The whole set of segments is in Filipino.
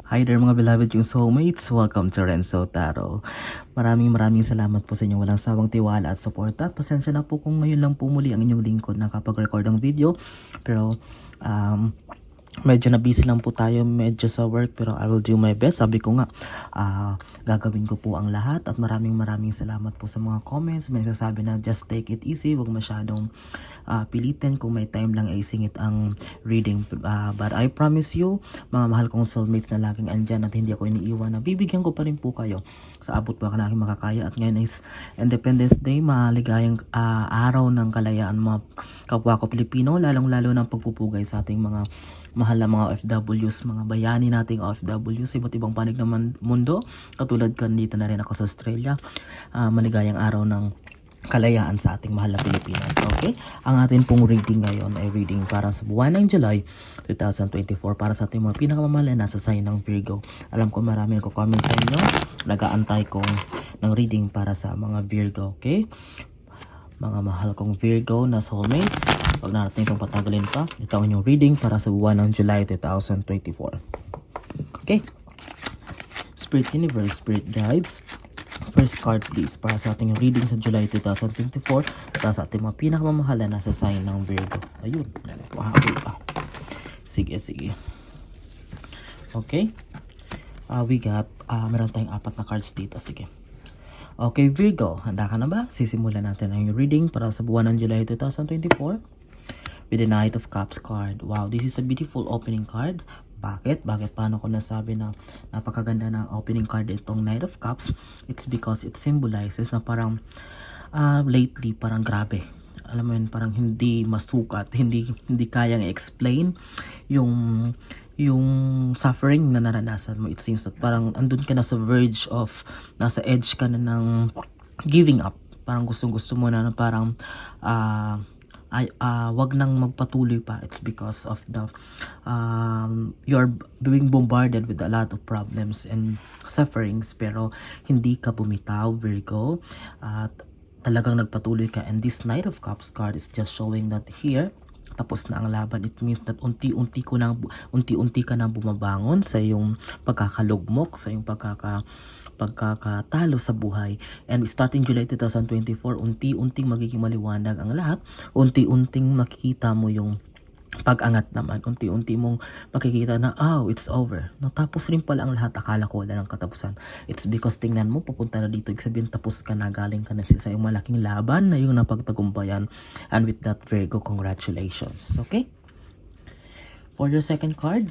Hi there mga beloved yung soulmates, welcome to Renzo Taro. Maraming salamat po sa inyong walang sawang tiwala at suporta. At pasensya na po kung ngayon lang po muli ang inyong lingkod nakapag-record ng video. Pero medyo na busy lang po tayo medyo sa work, pero I will do my best. Sabi ko nga, gagawin ko po ang lahat. At maraming salamat po sa mga comments. May nagsasabi na just take it easy, wag masyadong pilitin. Kung may time lang ay singit ang reading. But I promise you, mga mahal kong soulmates na laging andyan at hindi ako iniiwan, na bibigyan ko pa rin po kayo sa abot ba na aking makakaya. At ngayon is Independence Day, maligayang araw ng kalayaan mga kapwa ko Pilipino, lalong-lalo ng pagpupugay sa ating mga mahal na mga OFWs, mga bayani nating OFWs, iba't ibang panig ng mundo. Katulad kan dito na rin ako sa Australia. Maligayang araw ng kalayaan sa ating mahal na Pilipinas. Okay? Ang atin pong reading ngayon ay reading para sa buwan ng July 2024 para sa ating mga pinakamamahal na nasa sign ng Virgo. Alam ko marami nagko-comment sa inyo. Nag-aantay kong ng reading para sa mga Virgo. Okay? Mga mahal kong Virgo na soulmates, huwag na natin itong patagalin pa. Ito ang inyong reading para sa buwan ng July 2024. Okay? Spirit Universe, Spirit Guides, first card please para sa ating reading sa July 2024 para sa ating mga pinakamamahal na nasa sign ng Virgo. Ayun, mahabol pa. Sige. Okay? We got, meron tayong 4 na cards dito. Sige. Okay, Virgo, handa ka na ba? Sisimulan natin ang reading para sa buwan ng July 2024 with the Knight of Cups card. Wow, this is a beautiful opening card. Bakit? Paano ko nasabi na napakaganda na opening card itong Knight of Cups? It's because it symbolizes na parang lately parang grabe. Alam mo yun, parang hindi masukat, hindi kayang explain yung suffering na naranasan mo. It seems that parang andun ka na sa verge of, nasa edge ka na ng giving up. Parang gusto mo na parang wag nang magpatuloy pa. It's because of the you're being bombarded with a lot of problems and sufferings, pero hindi ka bumitaw, Virgo, at talagang nagpatuloy ka. And this Knight of Cups card is just showing that here tapos na ang laban. It means that unti-unti ka na bumabangon sa iyong pagkakalugmok, sa iyong pagkakatalo sa buhay. And starting July 2024, unti-unting magiging maliwanag ang lahat. Unti-unting makikita mo yung pag-angat naman. Unti-unti mong makikita na, it's over. Natapos rin pala ang lahat. Akala ko wala ng katapusan. It's because tingnan mo, papunta na dito. Ibig sabihin, tapos ka na, galing ka na sa iyong malaking laban na yung napagtagumpayan. And with that, Virgo, congratulations. Okay? For your second card,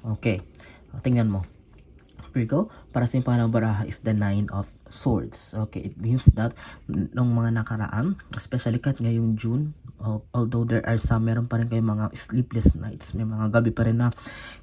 okay. Tingnan mo. Virgo, para sa yung baraha is the Nine of Swords. Okay, it means that nung mga nakaraan, especially ngayong June, although there are some, meron pa rin kayo mga sleepless nights. May mga gabi pa rin na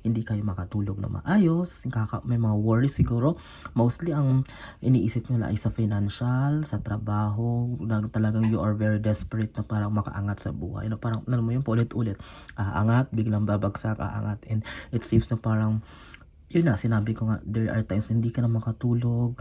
hindi kayo makatulog na maayos. May mga worries siguro. Mostly ang iniisip nila ay sa financial, sa trabaho, na talagang you are very desperate na parang makaangat sa buhay. Na parang, alam mo yun, paulit-ulit. Aangat, biglang babagsak, aangat. And it seems na parang, yun na, sinabi ko nga, there are times hindi ka na makatulog,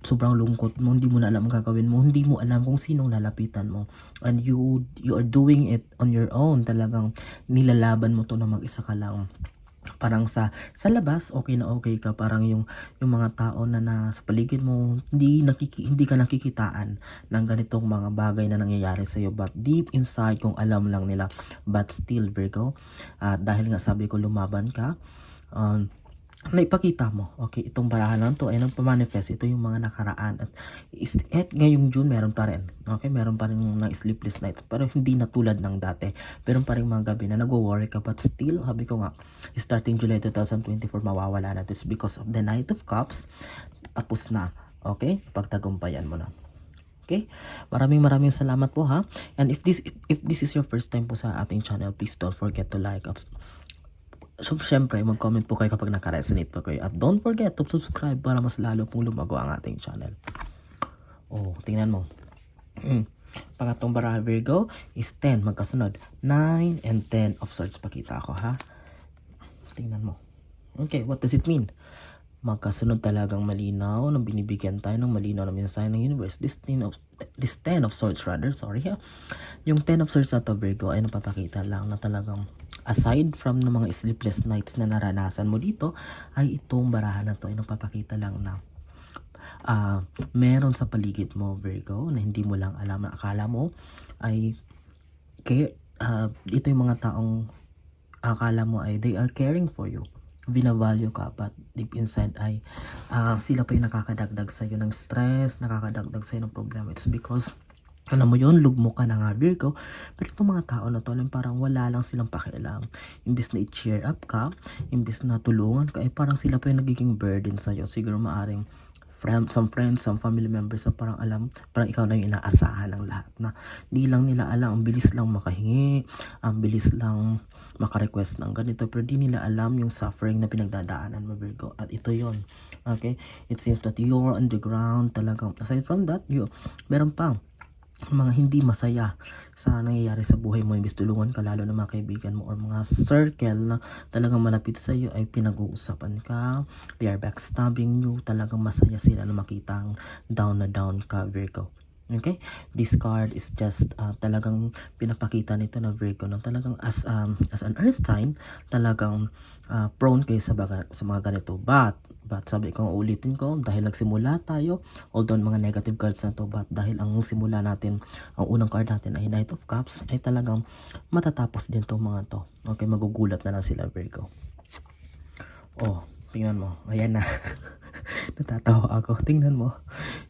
sobrang lungkot mo, hindi mo na alam ang gagawin mo, hindi mo alam kung sinong lalapitan mo. And you are doing it on your own. Talagang nilalaban mo to na mag-isa ka lang. Parang sa labas, okay na okay ka. Parang yung mga tao na sa paligid mo, hindi ka nakikitaan ng ganitong mga bagay na nangyayari sa'yo. But deep inside, kung alam lang nila. But still, Virgo, dahil nga sabi ko, lumaban ka, naipakita mo, okay, itong barahan lang to ay nagpa-manifest. Ito yung mga nakaraan. At ngayong June, meron pa rin. Okay, meron pa rin ng sleepless nights. Pero hindi na tulad ng dati. Meron pa rin mga gabi na nagwo-worry ka. But still, sabi ko nga, starting July 2024, mawawala na. It's because of the Knight of Cups. Tapos na. Okay? Pagtagumpayan mo na. Okay? Maraming salamat po ha. And if this is your first time po sa ating channel, please don't forget to like us. So, syempre, mag-comment po kayo kapag naka-resonate po kayo. At don't forget to subscribe para mas lalo pong lumago ang ating channel. Oh, tingnan mo. Pangatong baraha, Virgo, is 10. Magkasunod. 9 and 10 of swords. Pakita ako, ha? Tingnan mo. Okay, what does it mean? magkasunod talagang malinaw na binibigyan tayo ng malinaw na mensahe ng universe. This 10 of swords rather, sorry ha. Yung 10 of swords na to, Virgo, ay napapakita lang na talagang aside from ng mga sleepless nights na naranasan mo dito, ay itong barahan na to ay napapakita lang na meron sa paligid mo, Virgo, na hindi mo lang alam, na akala mo ay ito yung mga taong akala mo ay they are caring for you, binavalue ka, but deep inside ay sila pa yung nakakadagdag sa'yo ng stress, nakakadagdag sa'yo ng problema. It's because alam mo yun, lugmo ka na nga, Virgo. Pero itong mga tao na to, parang wala lang silang pakialam. Imbis na i-cheer up ka, imbis na tulungan ka, ay parang sila pa yung nagiging burden sa'yo. Siguro maaring some friends, some family members na parang parang ikaw na yung inaasahan ng lahat, na hindi lang nila alam, ang bilis lang makahingi, ang bilis lang maka-request ng ganito, pero di nila alam yung suffering na pinagdadaanan mo, Virgo. At ito yon, okay? It seems that you're on the ground talagang. Aside from that, meron pang mga hindi masaya sa nangyayari sa buhay mo, imbis tulungan ka, lalo na mga kaibigan mo or mga circle na talagang malapit sa iyo ay pinag-uusapan ka, they are backstabbing you, talagang masaya sila na makitang down na down ka, Virgo. Okay? This card is just talagang pinapakita nito na, Virgo, na talagang as an earth sign, talagang prone kayo sa mga ganito. But sabi ko, ulitin ko, dahil nagsimula tayo, although mga negative cards na to, but dahil ang simula natin, ang unang card natin ay Knight of Cups, ay talagang matatapos din to mga to. Okay, magugulat na lang sila, Virgo. Oh, tingnan mo. Ayan na. Natatawa ako. Tingnan mo.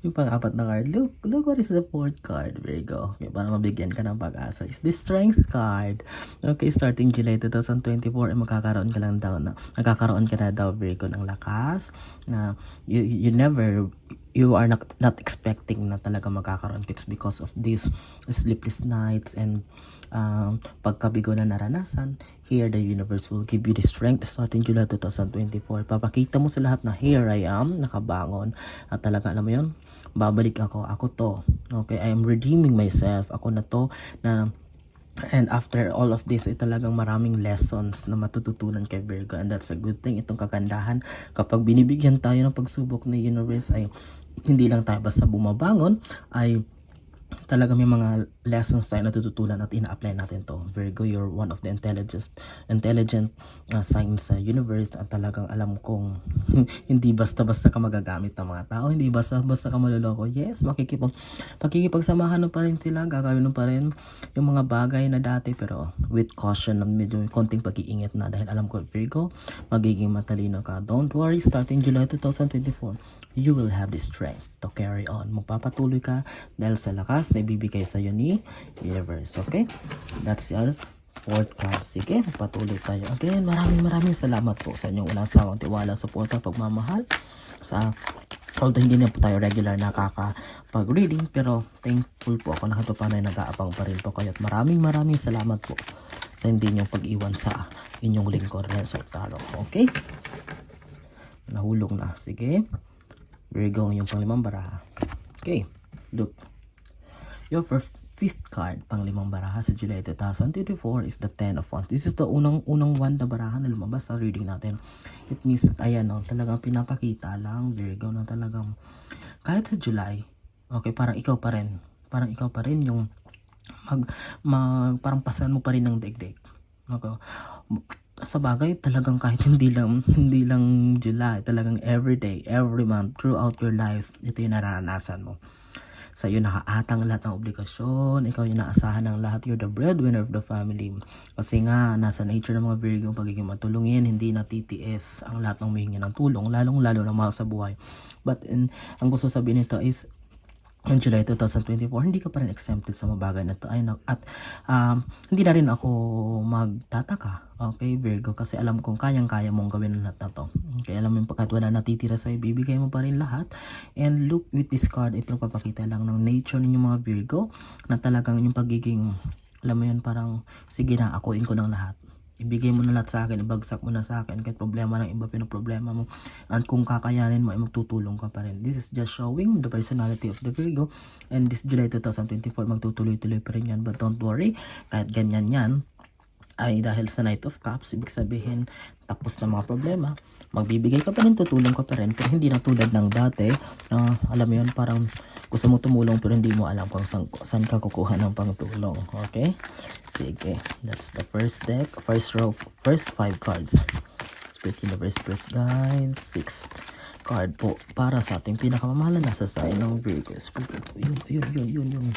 Yung pang-apat na card. Look what is the fourth card, Virgo. Okay, para mabigyan ka ng pag-asa. Is the Strength card. Okay, starting July 2024, magkakaroon ka lang daw nagkakaroon ka na daw, Virgo, ng lakas. Na you are not expecting na talaga magkakaroon. It's because of these sleepless nights and pagkabigo na naranasan. Here the universe will give you the strength starting July 2024. Papakita mo sa lahat na here I am, nakabangon, at talaga alam mo yun, babalik ako to. Okay, I am redeeming myself, ako na to, na and after all of this ay talagang maraming lessons na matututunan kay Virgo, and that's a good thing. Itong kagandahan kapag binibigyan tayo ng pagsubok ng universe ay hindi lang tayo basta bumabangon, ay talaga may mga lessons tayo natututunan at ina-apply natin to. Virgo, you're one of the intelligent signs sa universe, at talagang alam kong hindi basta-basta ka magagamit ng mga tao, hindi basta-basta ka maluloko. Yes, pakikipagsamahan mo pa rin sila, gagawin mo pa rin yung mga bagay na dati, pero with caution, medyo konting pag-iingat na, dahil alam ko, Virgo, magiging matalino ka. Don't worry, starting July 2024, you will have the strength to carry on. Magpapatuloy ka dahil sa lakas na ibibigay sa iyo ni universe. Okay? That's the fourth card. Sige, magpatuloy tayo. Again, maraming salamat po sa inyong walang sawang tiwala, suporta, pagmamahal. Although hindi na po tayo regular nakakapag-reading, pero thankful po ako na ito pa na nag-aabang pa rin po kayo. At maraming salamat po sa hindi niyong pag-iwan sa inyong lingkod, Renzo Tarot. Okay? Nahulog na. Sige. Virgo, yung pang-limang baraha. Okay, look. Your fifth card, pang-limang baraha sa July 2024 is the 10 of Wands. This is the unang one na baraha na lumabas sa reading natin. It means that, ayan, talagang pinapakita lang, Virgo, na talagang kahit sa July, okay, parang ikaw pa rin yung parang pasan mo pa rin ng daigdig. Okay. Sa bagay, talagang kahit hindi lang July, talagang every day, every month, throughout your life, ito yung naranasan mo. Sa iyo nakaatang lahat ng obligasyon, ikaw yung naasahan ng lahat, you're the breadwinner of the family. Kasi nga, nasa nature ng mga Virgo, pagiging matulungin, hindi natitiis ang lahat ng humihingi ng tulong, lalong-lalo ng mahal sa buhay. But ang gusto sabihin nito is, on July 2024, hindi ka pa rin exempted sa mga bagay na ito. At hindi na rin ako magtataka, okay, Virgo, kasi alam kong kayang-kaya mong gawin lahat na to. Okay, alam mo yung pagkat wala natitira sa'yo, bibigay mo pa rin lahat. And look, with this card, ay pinapapakita lang ng nature ninyo mga Virgo, na talagang yung pagiging, alam mo yun, parang, sige na, akuin ko ng lahat. Ibigay mo na lahat sa akin, ibagsak mo na sa akin, kahit problema ng iba, pinoproblema mo, at kung kakayanin mo, ay magtutulong ka pa rin. This is just showing the personality of the Virgo, and this July 2024, magtutuloy-tuloy pa rin yan. But don't worry, kahit ganyan yan, ay dahil sa Knight of Cups, ibig sabihin, tapos na mga problema, magbibigay ka pa rin, tutulong ka pa rin, pero hindi na tulad ng dati. Alam mo yun, parang gusto mo tumulong pero hindi mo alam kung saan ka kukuha ng pangtulong. Okay? Sige, that's the first deck, first row, first 5 cards. Spirit Universe, Spirit Guide, 6th card po para sa ating pinakamamahal na nasa sign ng Virgo. Yun.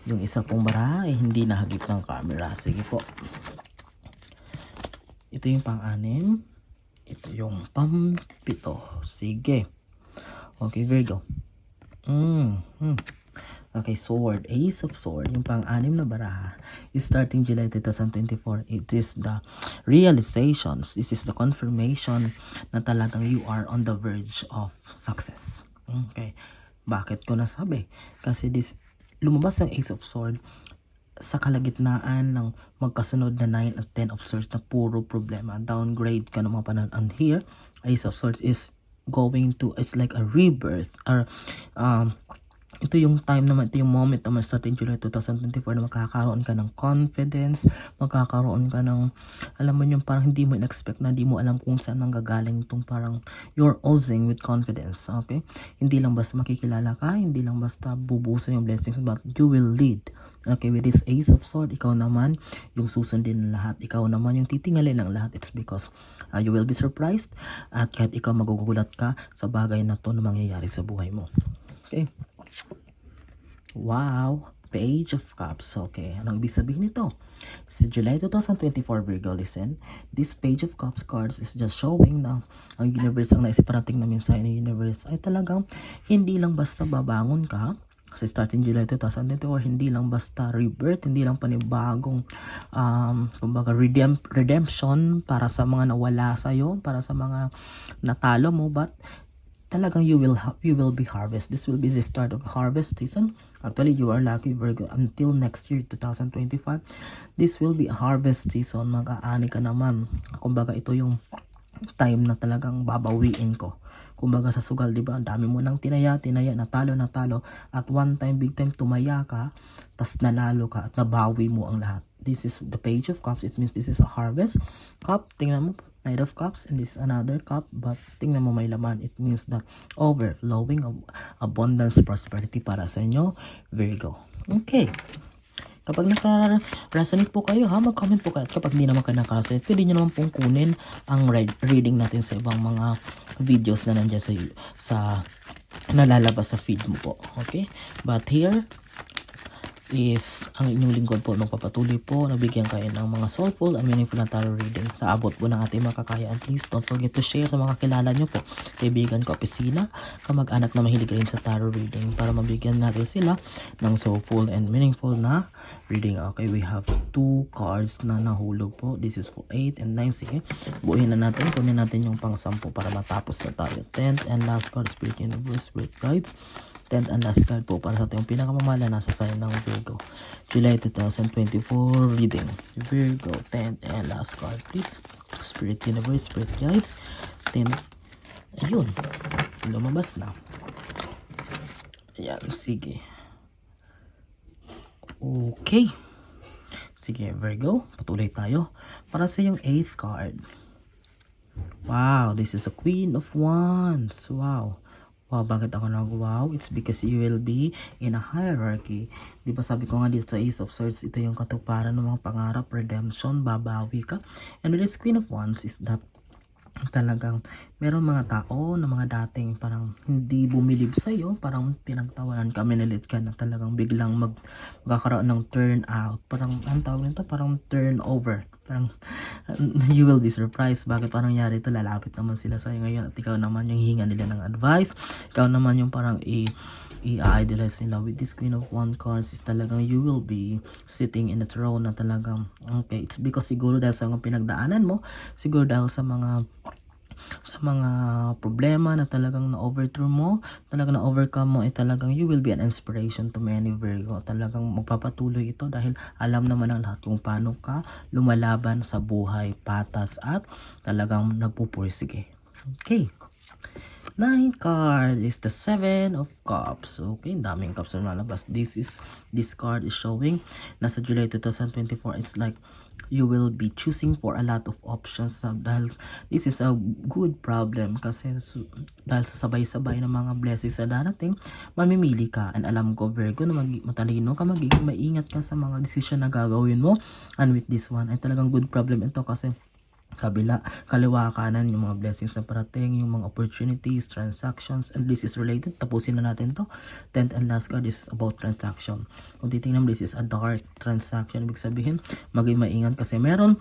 Yung isa pong bara ay hindi nahagip ng camera. Sige po. Ito yung pang-anim. Ito yung pang-pito. Sige. Okay, Virgo. Okay, sword. Ace of sword. Yung pang-anim na baraha is starting July 2024. It is the realizations. This is the confirmation na talagang you are on the verge of success. Okay. Bakit ko nasabi? Kasi lumabas ang Ace of Sword sa kalagitnaan ng magkasunod na 9 at 10 of Swords na puro problema. Downgrade ka ng mga panahon. And here, Ace of Swords is going to, it's like a rebirth. Or, ito yung time naman, ito yung moment naman starting July 2024 na magkakaroon ka ng confidence, magkakaroon ka ng, alam mo yung parang hindi mo in-expect na hindi mo alam kung saan manggagaling itong parang you're oozing with confidence, okay? Hindi lang basta makikilala ka, hindi lang basta bubusan yung blessings, but you will lead. Okay, with this Ace of Sword, ikaw naman yung susundin ng lahat, ikaw naman yung titingalin ng lahat. It's because you will be surprised at kahit ikaw magugulat ka sa bagay na to na mangyayari sa buhay mo. Okay. Wow, Page of Cups. Okay, anong ibig sabihin nito? Sa July 2024, Virgo, listen. This Page of Cups cards is just showing na ang universe, ang naisiparating na mensahe ng universe ay talagang hindi lang basta babangon ka. Kasi starting July 2024, hindi lang basta rebirth, hindi lang panibagong kumbaga redemption para sa mga nawala sa'yo, para sa mga natalo mo, but talagang you will be harvest. This will be the start of harvest season. Actually, you are lucky, Virgo, until next year 2025. This will be a harvest season. Mag-aani ka naman. Kumbaga ito yung time na talagang babawiin ko. Kumbaga sa sugal, di ba? Ang dami mo nang tinaya, natalo, at one time, big time, tumaya ka, tas nanalo ka, at nabawi mo ang lahat. This is the Page of Cups. It means this is a harvest cup. Tingnan mo, Knight of Cups, and this another cup, but tingnan mo may laman. It means that overflowing of abundance, prosperity para sa inyo, Virgo. Okay. Kapag naka-resonate po kayo, mag-comment po kayo. At kapag hindi naman kayo naka-resonate, pwede nyo naman pong kunin ang reading natin sa ibang mga videos na nandiyan sa nalalabas sa feed mo po. Okay? But here is ang inyong lingkod po magpapatuloy po, nabigyan kayo ng mga soulful and meaningful na tarot reading sa abot po ng ating makakayaan. Please don't forget to share sa mga kilala nyo po, kaibigan ko, opisina, kamag-anak na mahilig rin sa tarot reading para mabigyan natin sila ng soulful and meaningful na reading. Okay, we have 2 cards na nahulog po. This is for 8 and 9. Sige, buuin na natin, kunin natin yung pang 10 para matapos na tayo. 10th and last card, Spirit Universe, Spirit Guides. 10th and last card po para sa ating pinakamamala nasa sign ng Virgo. July 2024 reading. Virgo, 10th and last card please. Spirit Universe, Spirit Guides. 10. Ayun. Lumabas na. Ayan, sige. Okay. Sige, Virgo. Patuloy tayo. Para sa yung 8th card. Wow, this is a Queen of Wands. Wow. Wow, bakit ako nag-wow? It's because you will be in a hierarchy. Di ba sabi ko nga dito sa Ace of Swords, ito yung katuparan ng mga pangarap, redemption, babawi ka. And with this Queen of Wands is that talagang meron mga tao na mga dating parang hindi bumilib sa'yo, parang pinagtawanan ka, minilit ka na talagang biglang magkakaroon ng turn out. Parang, ang tawag nito, parang turnover. Parang, you will be surprised. Bakit parang nangyari ito? Lalapit naman sila sa'yo ngayon at ikaw naman yung hinga nila ng advice. Ikaw naman yung parang i-idolize nila. With this Queen of Wands cards is talagang you will be sitting in a throne na talagang, okay, it's because siguro dahil sa mga pinagdaanan mo, siguro dahil sa mga problema na talagang na-overthrow mo, talagang na-overcome mo, talagang you will be an inspiration to many, Virgo. Talagang magpapatuloy ito dahil alam naman ng lahat kung paano ka lumalaban sa buhay, patas at talagang nagpupursige. Okay. Ninth card is the Seven of Cups. Okay, daming cups na lalabas. This card is showing nasa July 2024. It's like you will be choosing for a lot of options dahil this is a good problem kasi dahil sa sabay-sabay ng mga blessings na darating, mamimili ka. And alam ko, Virgo, na matalino ka, magiging maingat ka sa mga decision na gagawin mo. And with this one, ay talagang good problem ito kasi kaliwa kanan yung mga blessings na parating, yung mga opportunities, transactions, and this is related. Tapusin na natin to. 10th and last card is about transaction. Kung titingnan, this is a dark transaction. Ibig sabihin, maging maingat kasi merong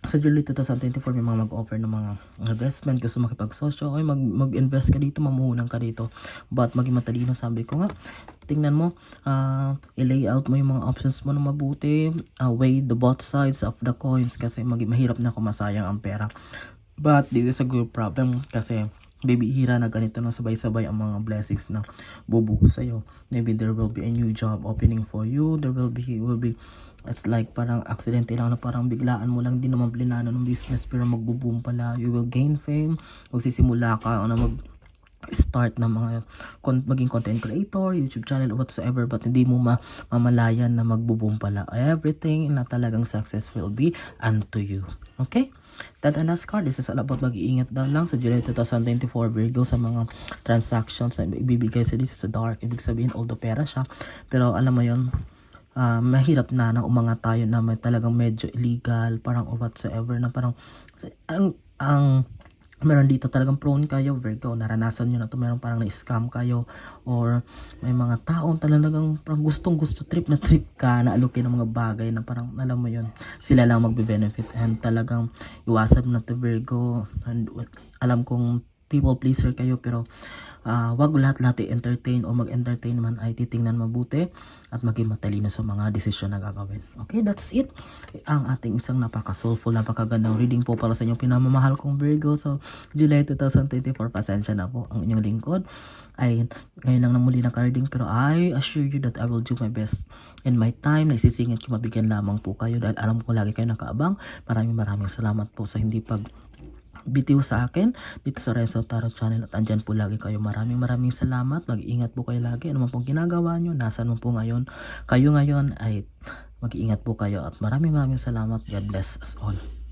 sa July 2024 may mga mag-offer ng mga investment, gusto makipagsosyo, ay mag-invest ka dito, mamuhunan ka dito. But maging matalino, sabi ko nga, tingnan mo, i-lay out mo yung mga options mo na mabuti, weigh the both sides of the coins kasi mahirap na kung masayang ang pera. But this is a good problem kasi bibihira na ganito na sabay-sabay ang mga blessings na bubuhos sa'yo. Maybe there will be a new job opening for you. There will be it's like parang accident lang na parang biglaan mo lang din naman plinano ng business pero magbo-boom pala. You will gain fame. Magsisimula ka na start ng mga maging content creator, YouTube channel or whatsoever, but hindi mo mamalayan na magbo-boom pala. Everything na talagang success will be unto you. Okay? That and last card, this is all about mag-iingat daw lang sa July 2024 Virgo sa mga transactions na ibibigay sa this is a dark. Ibig sabihin, although pera siya, pero alam mo yon, mahirap na umangat tayo na may talagang medyo illegal, parang or whatsoever na parang ang meron dito talagang prone kayo, Virgo, naranasan nyo na to, meron parang na-scam kayo or may mga taong talagang parang gustong-gusto trip ka na alukin ng mga bagay na parang alam mo yon, sila lang magbe-benefit and talagang iwasan mo na to, Virgo. And alam kong people pleaser kayo pero wag lahat i-entertain o mag-entertain man ay titingnan mabuti at maging matalino sa mga desisyon na gagawin. Okay, that's it. Ang ating isang napaka-soulful, napakagandang reading po para sa inyong pinamamahal kong Virgo. So, July 2024, pasensya na po ang inyong lingkod. Ay, ngayon lang na muli naka-reading pero I assure you that I will do my best in my time. Naisisingit ko mabigyan lamang po kayo dahil alam ko lagi kayo nakaabang. Maraming salamat po sa hindi bitiw sa akin dito sa Renzo Tarot Channel at andyan po lagi kayo. Maraming salamat. Mag-iingat po kayo lagi. Ano man pong ginagawa nyo, nasan mo po ngayon kayo ngayon ay mag-iingat po kayo at maraming salamat. God bless us all.